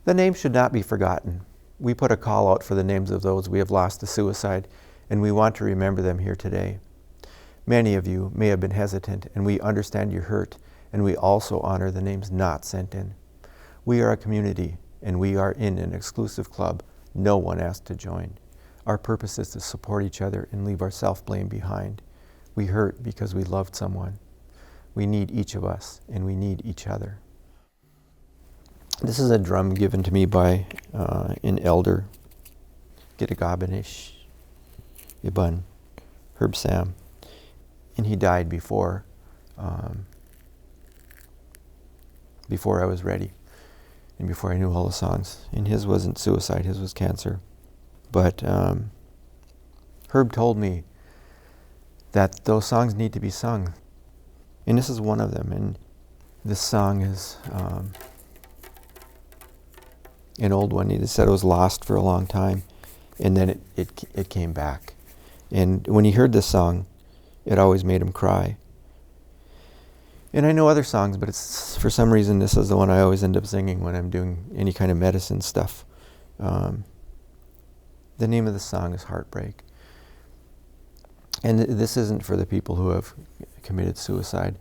The names should not be forgotten. We put a call out for the names of those we have lost to suicide, and we want to remember them here today. Many of you may have been hesitant, and we understand your hurt, and we also honor the names not sent in. We are a community, and we are in an exclusive club no one asked to join. Our purpose is to support each other and leave our self-blame behind. We hurt because we loved someone. We need each of us, and we need each other. This is a drum given to me by an elder, Gitagabanish Ibn Herb Sam, and he died before I was ready and before I knew all the songs. And his wasn't suicide, his was cancer. But Herb told me that those songs need to be sung, and this is one of them. And this song is an old one. He said it was lost for a long time, and then it came back. And when he heard this song, it always made him cry. And I know other songs, but it's for some reason this is the one I always end up singing when I'm doing any kind of medicine stuff. The name of the song is Heartbreak. And this isn't for the people who have committed suicide.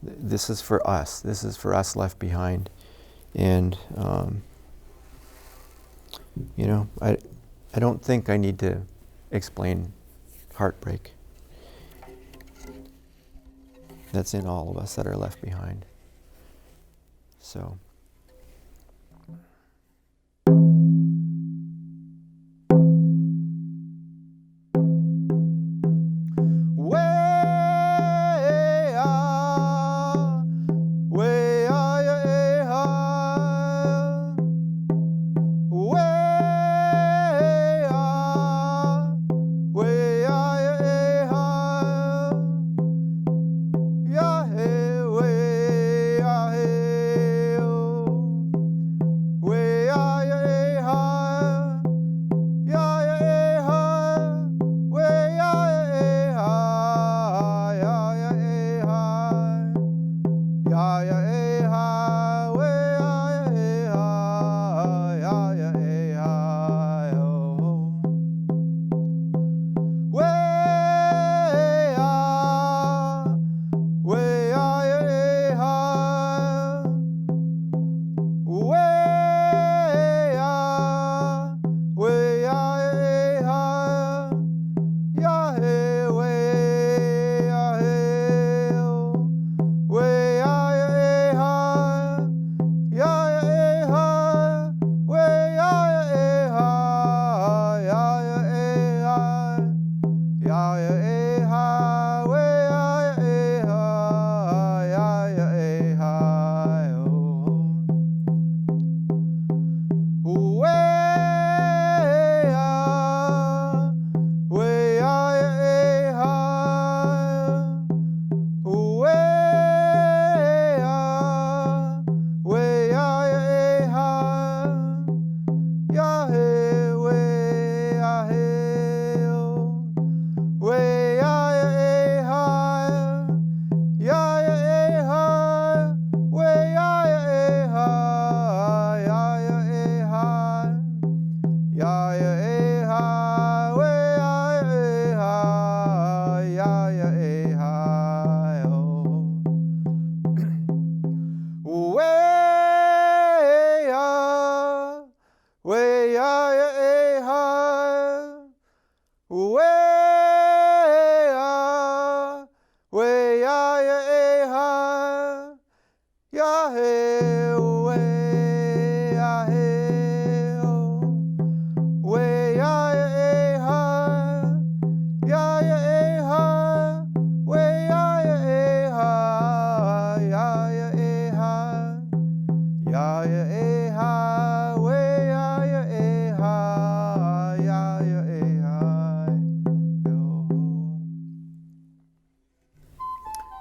This is for us. This is for us left behind. And, I don't think I need to explain heartbreak. That's in all of us that are left behind. So.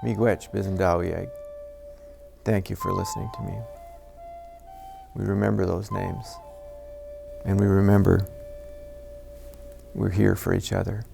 Miigwech Bizendawiag. Thank you for listening to me. We remember those names, and we remember we're here for each other.